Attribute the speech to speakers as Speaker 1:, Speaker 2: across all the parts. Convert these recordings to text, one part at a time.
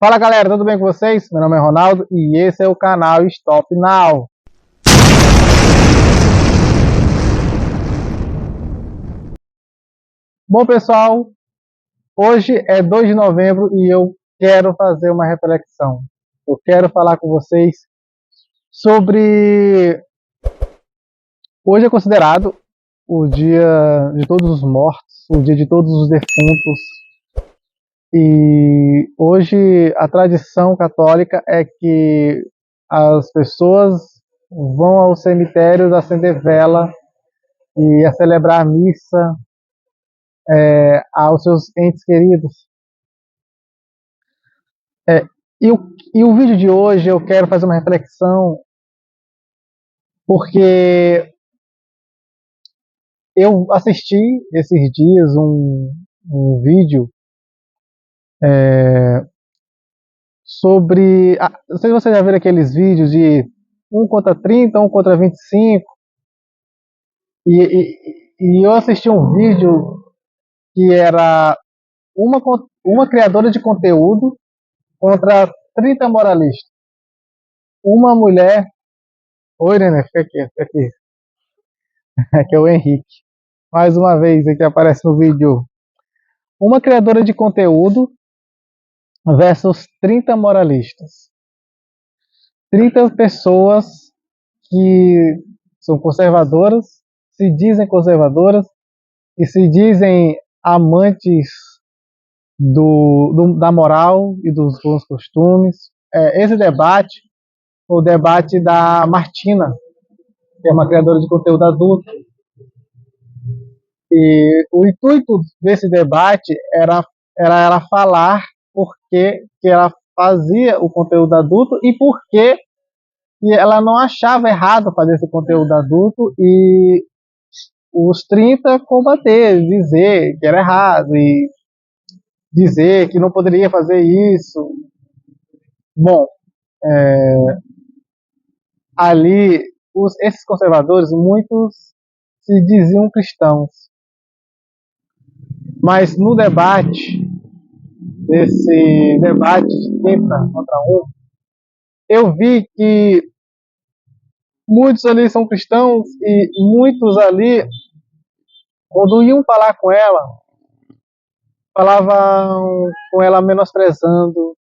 Speaker 1: Fala galera, tudo bem com vocês? Meu nome é Ronaldo e esse é o canal Stop Now. Bom pessoal, hoje é 2 de novembro e eu quero fazer uma reflexão. Eu quero falar com vocês sobre... Hoje é considerado o dia de todos os mortos, o dia de todos os defuntos. E hoje a tradição católica é que as pessoas vão aos cemitérios acender vela e a celebrar a missa aos seus entes queridos. É, e o vídeo de hoje eu quero fazer uma reflexão, porque eu assisti esses dias um vídeo sobre... não sei se vocês já viram aqueles vídeos de 1 contra 30, 1 contra 25, e eu assisti um vídeo que era uma criadora de conteúdo contra 30 moralistas. Uma mulher... Oi, Nenê, fica aqui, fica aqui. Aqui é o Henrique. Mais uma vez aqui aparece no vídeo. Uma criadora de conteúdo versus 30 moralistas. 30 pessoas que são conservadoras, se dizem conservadoras e se dizem amantes da moral e dos bons costumes. Esse debate, o debate da Martina, que é uma criadora de conteúdo adulto. E o intuito desse debate era ela falar por que ela fazia o conteúdo adulto e por que ela não achava errado fazer esse conteúdo adulto, e os 30 combater, dizer que era errado e dizer que não poderia fazer isso. Bom, ali esses conservadores, muitos se diziam cristãos, mas no debate, desse debate de 30 contra 1, eu vi que muitos ali são cristãos e muitos ali, quando iam falar com ela, falavam com ela menosprezando,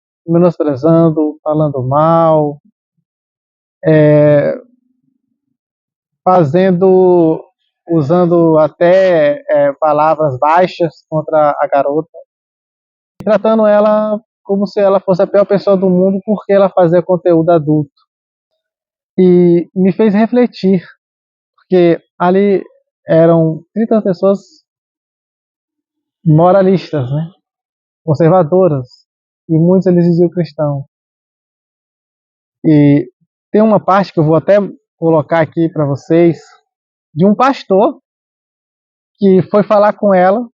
Speaker 1: falando mal, usando até palavras baixas contra a garota, tratando ela como se ela fosse a pior pessoa do mundo porque ela fazia conteúdo adulto. E me fez refletir, porque ali eram 30 pessoas moralistas, né? Conservadoras, e muitos eles diziam cristão. E tem uma parte que eu vou até colocar aqui para vocês, de um pastor que foi falar com ela.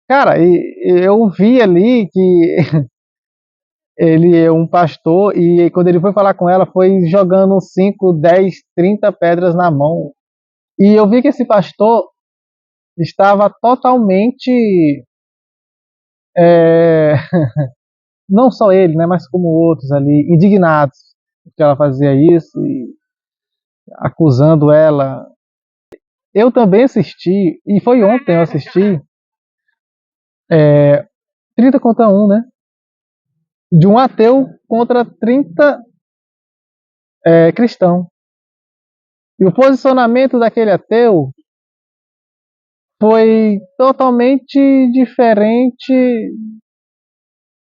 Speaker 1: Cara, e eu vi ali que ele é um pastor, e quando ele foi falar com ela, foi jogando 5, 10, 30 pedras na mão. E eu vi que esse pastor estava totalmente, é, não só ele, né, mas como outros ali, indignados porque ela fazia isso e acusando ela. Eu também assisti, e foi ontem eu assisti, 30 contra 1, né? De um ateu contra 30 cristão. E o posicionamento daquele ateu foi totalmente diferente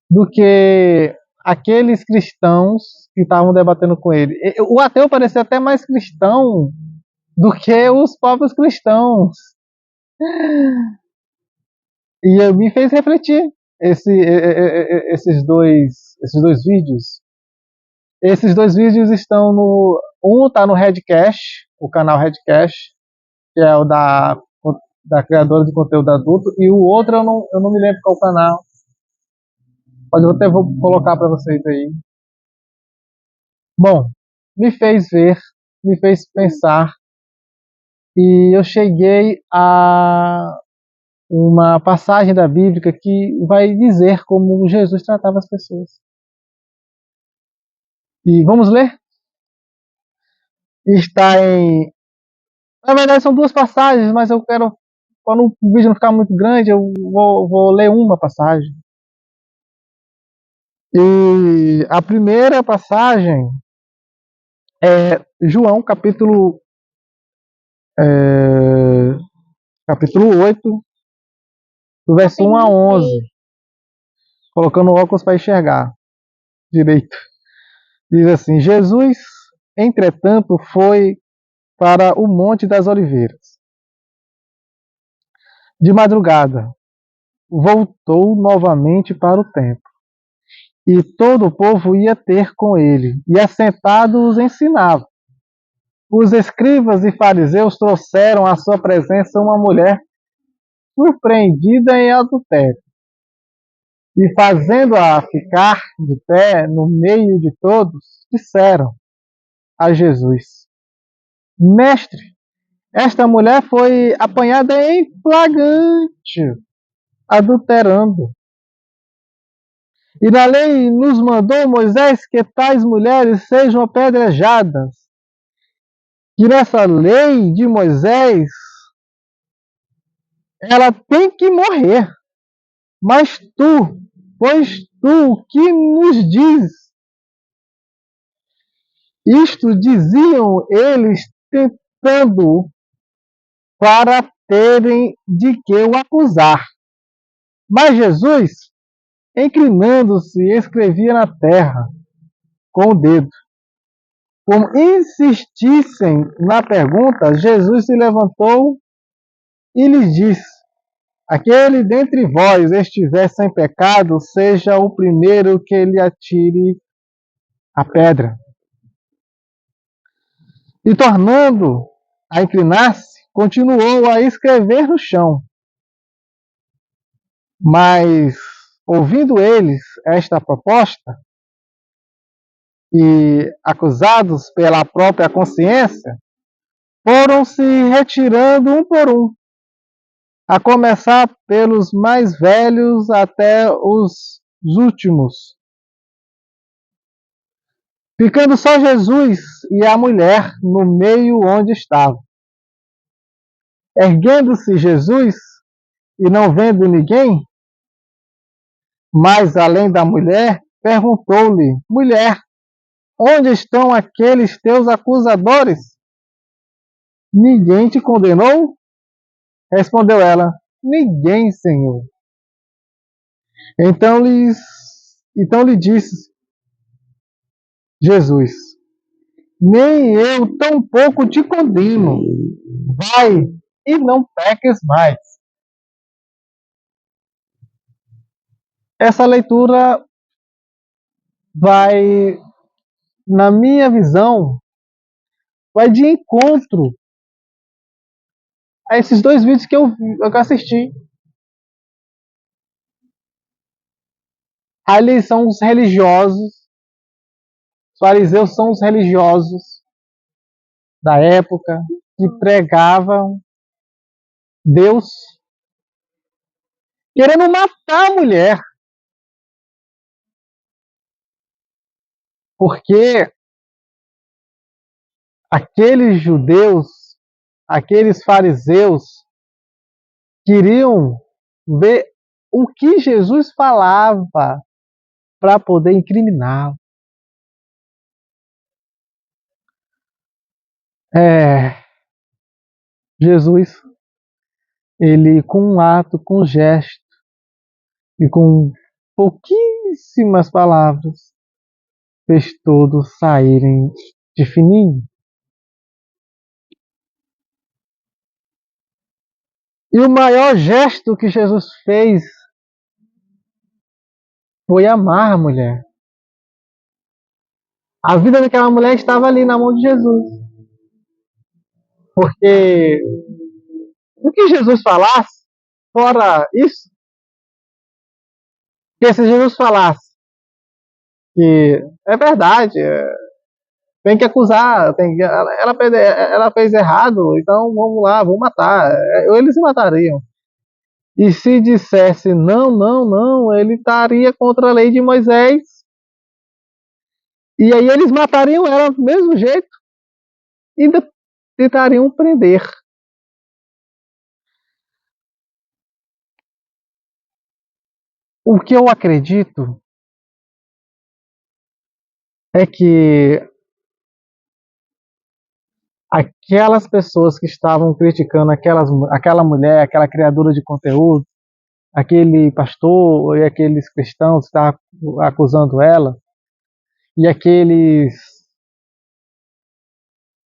Speaker 1: do que aqueles cristãos que estavam debatendo com ele. O ateu parecia até mais cristão do que os próprios cristãos. E me fez refletir esses dois vídeos. Esses dois vídeos estão no... Um está no Redcast, o canal Redcast, que é o da criadora de conteúdo adulto, e o outro eu não me lembro qual canal. Mas eu até vou colocar para vocês aí. Bom, me fez ver, me fez pensar, e eu cheguei a uma passagem da Bíblia que vai dizer como Jesus tratava as pessoas. E vamos ler? Está em... Na verdade são duas passagens, mas eu quero, para o vídeo não ficar muito grande, eu vou ler uma passagem. E a primeira passagem é João, capítulo 8, do verso 1 a 11. Colocando óculos para enxergar direito. Diz assim: Jesus, entretanto, foi para o Monte das Oliveiras. De madrugada, voltou novamente para o templo. E todo o povo ia ter com ele, e assentado os ensinava. Os escribas e fariseus trouxeram à sua presença uma mulher surpreendida em adultério. E fazendo-a ficar de pé no meio de todos, disseram a Jesus: Mestre, esta mulher foi apanhada em flagrante adulterando. E na lei nos mandou Moisés que tais mulheres sejam apedrejadas. E nessa lei de Moisés, ela tem que morrer. Mas pois tu, o que nos diz? Isto diziam eles, tentando para terem de que o acusar. Mas Jesus, inclinando-se, escrevia na terra com o dedo. Como insistissem na pergunta, Jesus se levantou e lhes disse: Aquele dentre vós estiver sem pecado, seja o primeiro que lhe atire a pedra. E tornando a inclinar-se, continuou a escrever no chão. Mas, ouvindo eles esta proposta, e acusados pela própria consciência, foram se retirando um por um, a começar pelos mais velhos até os últimos, ficando só Jesus e a mulher no meio onde estava. Erguendo-se Jesus e não vendo ninguém, mais além da mulher, perguntou-lhe: Mulher, onde estão aqueles teus acusadores? Ninguém te condenou? Respondeu ela: Ninguém, Senhor. Então lhe disse Jesus: Nem eu tampouco te condeno. Vai e não peques mais. Essa leitura vai, na minha visão, vai de encontro a esses dois vídeos que eu assisti. Ali são os religiosos, os fariseus são os religiosos da época que pregavam Deus querendo matar a mulher. Porque aqueles judeus, aqueles fariseus, queriam ver o que Jesus falava para poder incriminá-lo. Jesus, ele com um ato, com um gesto e com pouquíssimas palavras, fez todos saírem de fininho. E o maior gesto que Jesus fez foi amar a mulher. A vida daquela mulher estava ali na mão de Jesus. Porque o que Jesus falasse, fora isso, porque se Jesus falasse que é verdade, tem que acusar, ela fez errado, então vamos lá, vamos matar. Eles se matariam. E se dissesse não, não, não, ele estaria contra a lei de Moisés. E aí eles matariam ela do mesmo jeito e ainda tentariam prender. O que eu acredito é que aquelas pessoas que estavam criticando aquela mulher, aquela criadora de conteúdo, aquele pastor e aqueles cristãos que estavam acusando ela, e aqueles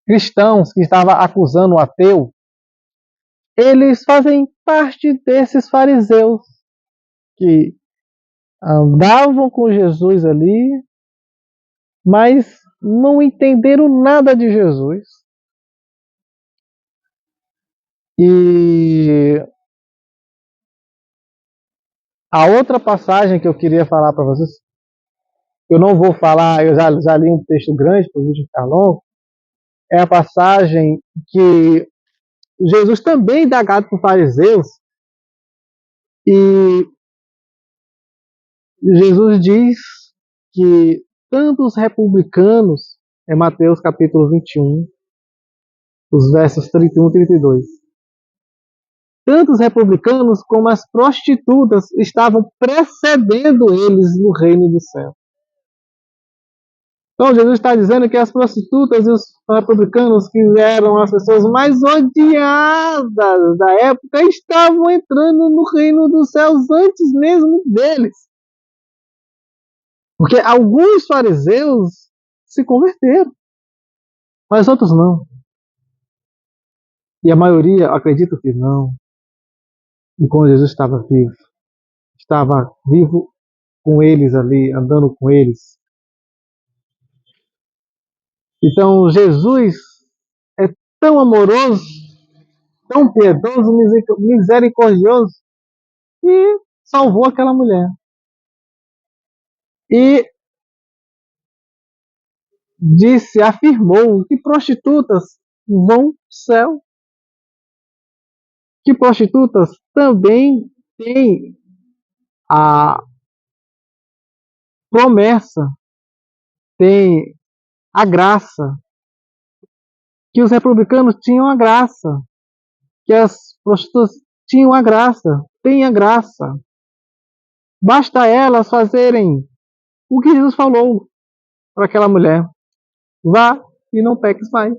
Speaker 1: cristãos que estavam acusando o ateu, eles fazem parte desses fariseus que andavam com Jesus ali, mas não entenderam nada de Jesus. E a outra passagem que eu queria falar para vocês, eu não vou falar, eu já li um texto grande para o vídeo ficar longo, é a passagem que Jesus também dá gado para os fariseus e Jesus diz que tanto os republicanos, é Mateus capítulo 21, os versos 31 e 32, tanto os republicanos como as prostitutas estavam precedendo eles no reino do céu. Então Jesus está dizendo que as prostitutas e os republicanos, que eram as pessoas mais odiadas da época, estavam entrando no reino dos céus antes mesmo deles. Porque alguns fariseus se converteram, mas outros não. E a maioria, acredito que não. E quando Jesus estava vivo com eles ali, andando com eles. Então Jesus é tão amoroso, tão piedoso, misericordioso, e salvou aquela mulher. E afirmou que prostitutas vão ao céu. Que prostitutas também têm a promessa, têm a graça, que os republicanos tinham a graça, que as prostitutas tinham a graça, têm a graça. Basta elas fazerem o que Jesus falou para aquela mulher: vá e não peques mais.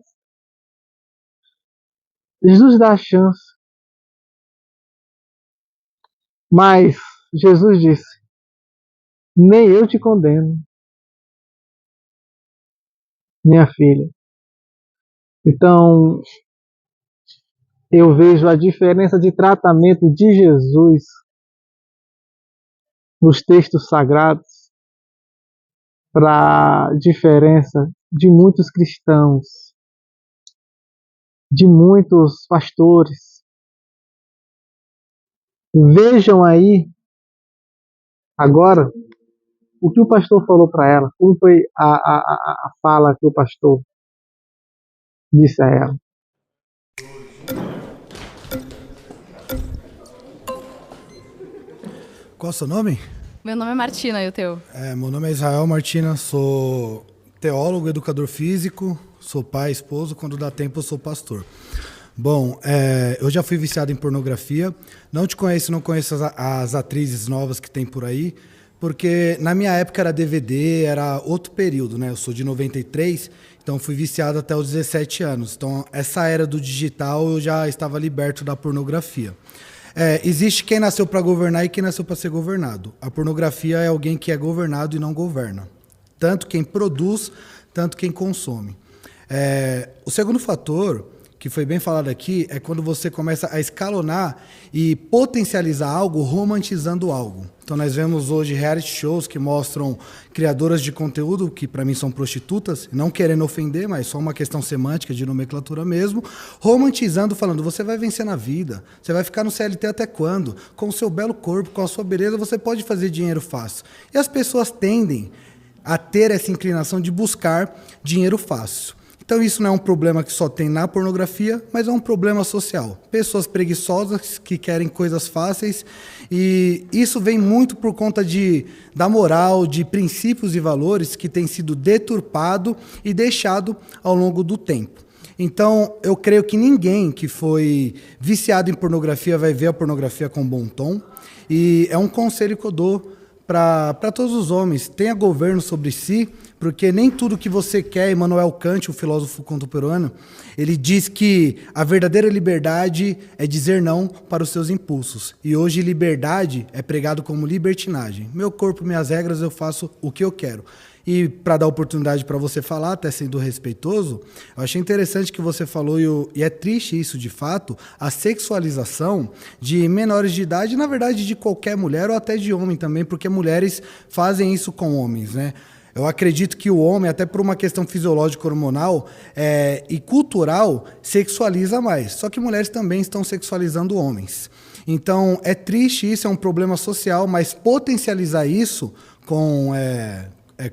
Speaker 1: Jesus dá a chance. Mas Jesus disse: nem eu te condeno, minha filha. Então, eu vejo a diferença de tratamento de Jesus nos textos sagrados para a diferença de muitos cristãos, de muitos pastores. Vejam aí, agora, o que o pastor falou para ela, como foi a fala que o pastor disse a ela.
Speaker 2: Qual é o seu nome?
Speaker 3: Meu nome é Martina, e o teu?
Speaker 2: Meu nome é Israel Martina, sou teólogo, educador físico, sou pai, esposo, quando dá tempo eu sou pastor. Bom, eu já fui viciado em pornografia, não te conheço, não conheço as atrizes novas que tem por aí, porque na minha época era DVD, era outro período, né? Eu sou de 93, então fui viciado até os 17 anos. Então essa era do digital eu já estava liberto da pornografia. Existe quem nasceu para governar e quem nasceu para ser governado. A pornografia é alguém que é governado e não governa. Tanto quem produz, tanto quem consome. O segundo fator, que foi bem falado aqui, é quando você começa a escalonar e potencializar algo, romantizando algo. Então nós vemos hoje reality shows que mostram criadoras de conteúdo, que para mim são prostitutas, não querendo ofender, mas só uma questão semântica de nomenclatura mesmo, romantizando, falando, você vai vencer na vida, você vai ficar no CLT até quando? Com o seu belo corpo, com a sua beleza, você pode fazer dinheiro fácil. E as pessoas tendem a ter essa inclinação de buscar dinheiro fácil. Então isso não é um problema que só tem na pornografia, mas é um problema social. Pessoas preguiçosas que querem coisas fáceis, e isso vem muito por conta da moral, de princípios e valores que têm sido deturpado e deixado ao longo do tempo. Então, eu creio que ninguém que foi viciado em pornografia vai ver a pornografia com bom tom. E é um conselho que eu dou para todos os homens: tenha governo sobre si, porque nem tudo que você quer. Immanuel Kant, o filósofo contemporâneo, ele diz que a verdadeira liberdade é dizer não para os seus impulsos. E hoje liberdade é pregado como libertinagem. Meu corpo, minhas regras, eu faço o que eu quero. E para dar oportunidade para você falar, até sendo respeitoso, eu achei interessante que você falou, e é triste isso de fato, a sexualização de menores de idade, na verdade de qualquer mulher ou até de homem também, porque mulheres fazem isso com homens, né? Eu acredito que o homem, até por uma questão fisiológica hormonal e cultural, sexualiza mais. Só que mulheres também estão sexualizando homens. Então, é triste isso, é um problema social, mas potencializar isso com...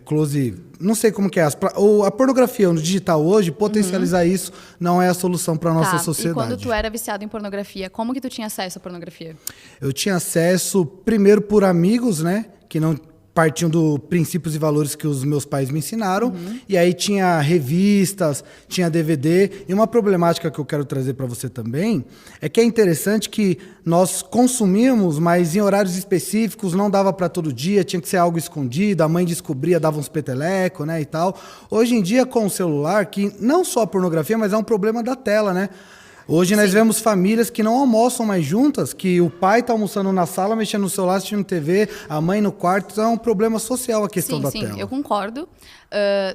Speaker 2: close, não sei como que é, a pornografia no digital hoje, potencializar isso não é a solução para a nossa sociedade.
Speaker 3: E quando tu era viciado em pornografia, como que tu tinha acesso à pornografia?
Speaker 2: Eu tinha acesso primeiro por amigos, né, que não partiam dos princípios e valores que os meus pais me ensinaram, e aí tinha revistas, tinha DVD, e uma problemática que eu quero trazer para você também, é que é interessante que nós consumíamos, mas em horários específicos, não dava para todo dia, tinha que ser algo escondido, a mãe descobria, dava uns peteleco, né, e tal. Hoje em dia, com o celular, que não só a pornografia, mas é um problema da tela, né? Hoje nós vemos famílias que não almoçam mais juntas, que o pai está almoçando na sala, mexendo no celular, assistindo TV, a mãe no quarto. Então é um problema social a questão da tela.
Speaker 3: Sim, eu concordo.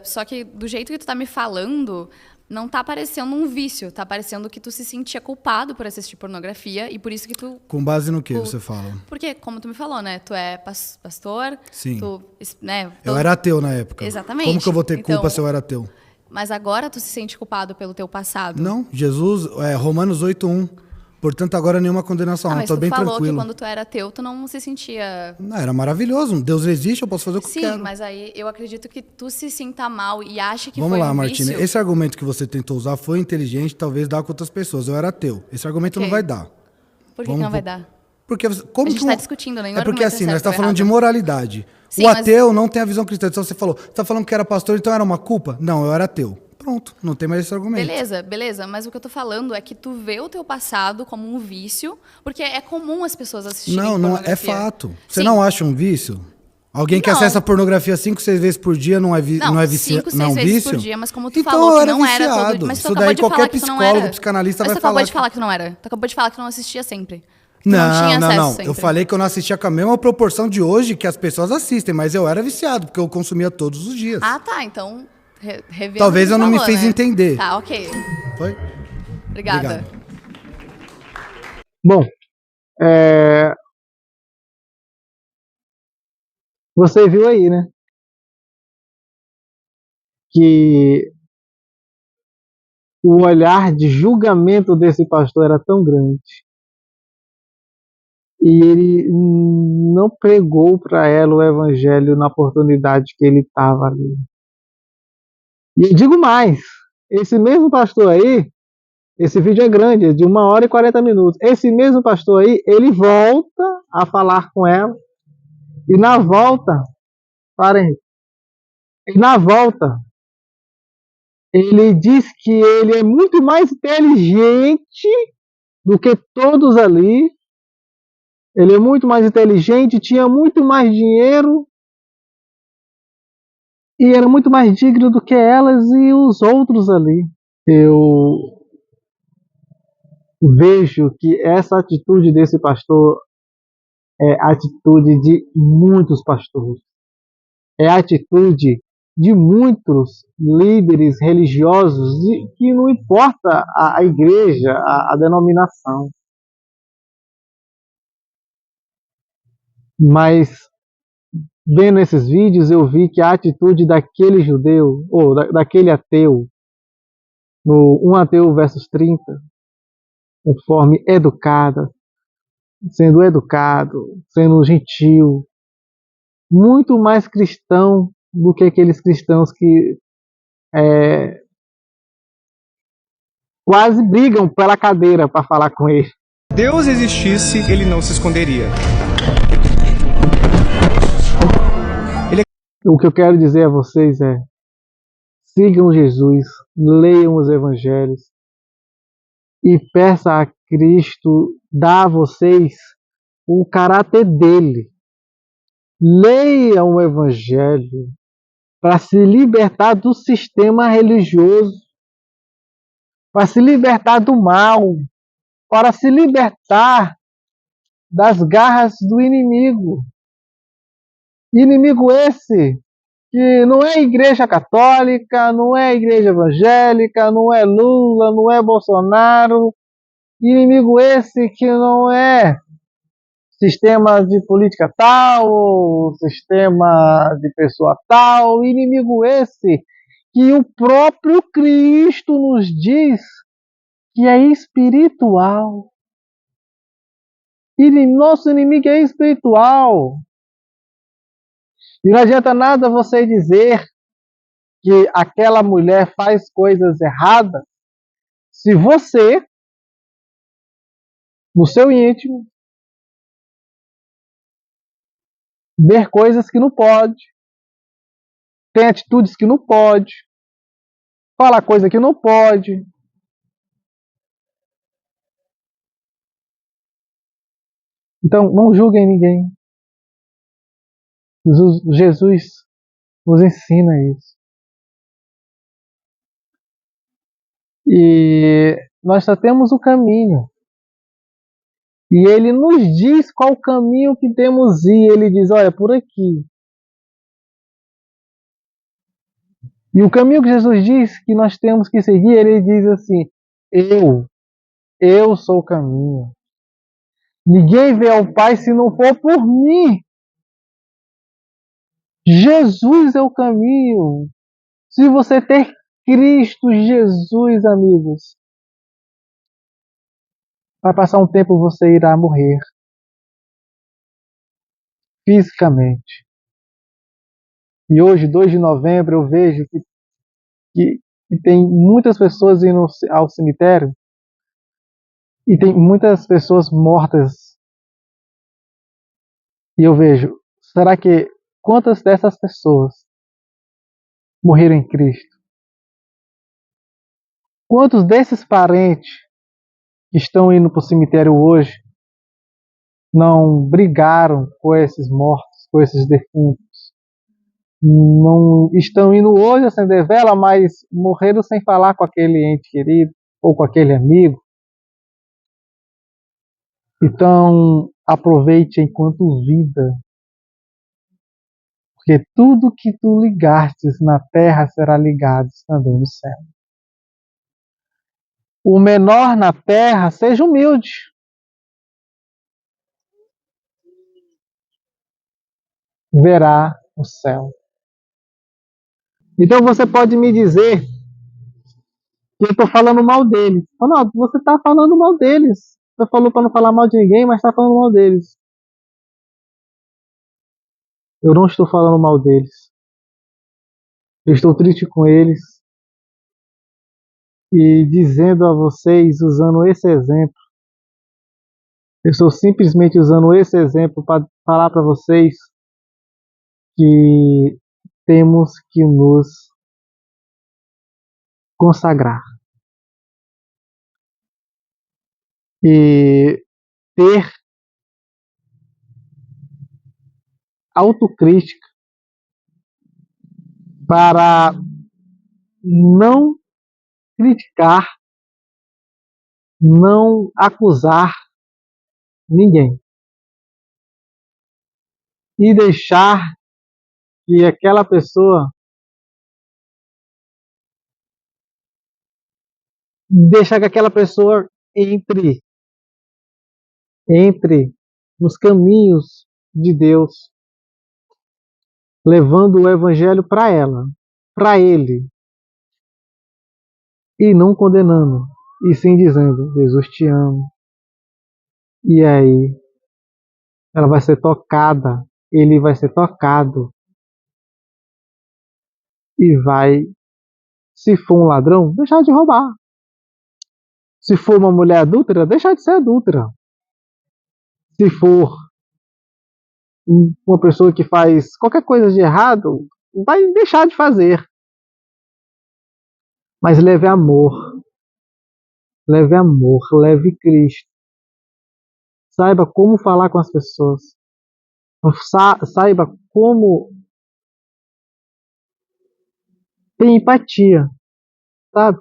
Speaker 3: Só que do jeito que tu tá me falando, não tá parecendo um vício. Tá parecendo que tu se sentia culpado por assistir pornografia e por isso que tu...
Speaker 2: Com base no que você fala?
Speaker 3: Porque, como tu me falou, né? Tu é pastor.
Speaker 2: Sim.
Speaker 3: Tu, né,
Speaker 2: eu era ateu na época.
Speaker 3: Exatamente.
Speaker 2: Como que eu vou ter culpa se eu era ateu?
Speaker 3: Mas agora tu se sente culpado pelo teu passado?
Speaker 2: Não, Jesus, Romanos 8:1. Portanto, agora nenhuma condenação.
Speaker 3: Mas
Speaker 2: estou bem tranquilo.
Speaker 3: Tu falou que quando tu era ateu, tu não se sentia...
Speaker 2: Não, era maravilhoso. Deus existe, eu posso fazer o que eu quero.
Speaker 3: Sim, mas aí eu acredito que tu se sinta mal e acha que
Speaker 2: Vamos
Speaker 3: foi
Speaker 2: lá,
Speaker 3: um
Speaker 2: Martina.
Speaker 3: vício.
Speaker 2: Esse argumento que você tentou usar foi inteligente, talvez dá com outras pessoas. Eu era ateu. Esse argumento não vai dar.
Speaker 3: Por que não vai dar?
Speaker 2: Porque como
Speaker 3: a gente está discutindo, nenhum
Speaker 2: É porque assim, nós estamos falando de
Speaker 3: errado.
Speaker 2: moralidade.
Speaker 3: Sim,
Speaker 2: o ateu não tem a visão cristã. Então você falou, você está falando que era pastor, então era uma culpa? Não, eu era ateu. Pronto, não tem mais esse argumento.
Speaker 3: Beleza, mas o que eu tô falando é que tu vê o teu passado como um vício, porque é comum as pessoas assistirem pornografia.
Speaker 2: É fato. Você
Speaker 3: Sim.
Speaker 2: não acha um vício? Alguém que acessa a pornografia 5, 6 vezes por dia não é vício?
Speaker 3: Não,
Speaker 2: não é vício?
Speaker 3: 5, 6 vezes
Speaker 2: vício?
Speaker 3: por dia, mas como tu
Speaker 2: então,
Speaker 3: falou que não
Speaker 2: viciado.
Speaker 3: era todo... Mas tu
Speaker 2: Isso
Speaker 3: acabou
Speaker 2: daí
Speaker 3: de
Speaker 2: qualquer
Speaker 3: falar que tu não era.
Speaker 2: psicólogo, psicanalista vai falar.
Speaker 3: Mas tu acabou de falar que tu não era. Tu acabou de falar que tu não assistia sempre. Tu
Speaker 2: Não,
Speaker 3: tinha acesso sempre.
Speaker 2: Eu falei que eu não assistia com a mesma proporção de hoje que as pessoas assistem, mas eu era viciado, porque eu consumia todos os dias.
Speaker 3: Ah, tá, então... Revendo
Speaker 2: Talvez eu não me fez
Speaker 3: né?
Speaker 2: entender.
Speaker 3: Tá, ok.
Speaker 2: Foi?
Speaker 3: Obrigada.
Speaker 2: Obrigado.
Speaker 1: Bom, você viu aí, né? Que o olhar de julgamento desse pastor era tão grande. E ele não pregou para ela o evangelho na oportunidade que ele estava ali. E eu digo mais, esse mesmo pastor aí, esse vídeo é grande, é de 1h e 40 minutos. Esse mesmo pastor aí, ele volta a falar com ela. E na volta, parem, e na volta, ele diz que ele é muito mais inteligente do que todos ali. Ele é muito mais inteligente, tinha muito mais dinheiro e era muito mais digno do que elas e os outros ali. Eu vejo que essa atitude desse pastor é a atitude de muitos pastores. É a atitude de muitos líderes religiosos que não importa a igreja, a denominação. Mas, vendo esses vídeos, eu vi que a atitude daquele judeu, ou daquele ateu, no 1 Ateu versus 30, conforme educada, sendo educado, sendo gentil, muito mais cristão do que aqueles cristãos que quase brigam pela cadeira para falar com ele.
Speaker 4: Se Deus existisse, ele não se esconderia.
Speaker 1: O que eu quero dizer a vocês é: sigam Jesus, leiam os evangelhos e peça a Cristo dar a vocês o caráter dele. Leiam o evangelho para se libertar do sistema religioso, para se libertar do mal, para se libertar das garras do inimigo. Inimigo esse que não é igreja católica, não é igreja evangélica, não é Lula, não é Bolsonaro. Inimigo esse que não é sistema de política tal, sistema de pessoa tal. Inimigo esse que o próprio Cristo nos diz que é espiritual. E nosso inimigo é espiritual. E não adianta nada você dizer que aquela mulher faz coisas erradas se você, no seu íntimo, ver coisas que não pode, tem atitudes que não pode, fala coisa que não pode. Então, não julguem ninguém. Jesus nos ensina isso. E nós só temos o caminho. E ele nos diz qual o caminho que temos ir. Ele diz, olha, por aqui. E o caminho que Jesus diz que nós temos que seguir, ele diz assim, eu sou o caminho. Ninguém vê ao Pai se não for por mim. Jesus é o caminho. Se você ter Cristo Jesus, amigos, vai passar um tempo você irá morrer. Fisicamente. E hoje, 2 de novembro, eu vejo que tem muitas pessoas indo ao cemitério e tem muitas pessoas mortas. E eu vejo, será que quantas dessas pessoas morreram em Cristo? Quantos desses parentes que estão indo para o cemitério hoje não brigaram com esses mortos, com esses defuntos? Não estão indo hoje acender vela, mas morreram sem falar com aquele ente querido ou com aquele amigo. Então, aproveite enquanto vida, porque tudo que tu ligastes na terra será ligado também no céu. O menor na terra, seja humilde. Verá o céu. Então você pode me dizer que eu estou falando mal deles. Ronaldo, você está falando mal deles. Você falou para não falar mal de ninguém, mas está falando mal deles. Eu não estou falando mal deles. Eu estou triste com eles. E dizendo a vocês, usando esse exemplo, eu estou simplesmente usando esse exemplo para falar para vocês que temos que nos consagrar. E ter autocrítica para não criticar, não acusar ninguém. E deixar que aquela pessoa entre nos caminhos de Deus, levando o evangelho para ela, para ele, e não condenando, e sim dizendo, Jesus te ama. E aí, ela vai ser tocada, ele vai ser tocado, e vai, se for um ladrão, deixar de roubar. Se for uma mulher adúltera, deixar de ser adúltera. Se for uma pessoa que faz qualquer coisa de errado, vai deixar de fazer. Mas leve amor. Leve amor, leve Cristo. Saiba como falar com as pessoas. Saiba como ter empatia, sabe?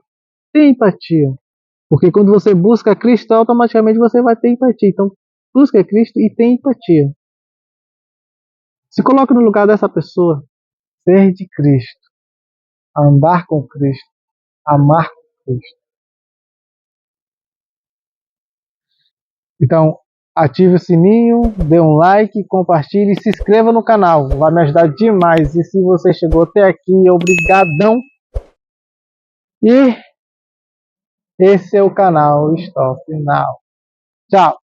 Speaker 1: Ter empatia. Porque quando você busca Cristo, automaticamente você vai ter empatia. Então, busca Cristo e tenha empatia. Se coloque no lugar dessa pessoa. Ser de Cristo. Andar com Cristo. Amar com Cristo. Então, ative o sininho, dê um like, compartilhe e se inscreva no canal. Vai me ajudar demais. E se você chegou até aqui, obrigadão. E esse é o canal Stop Now. Tchau.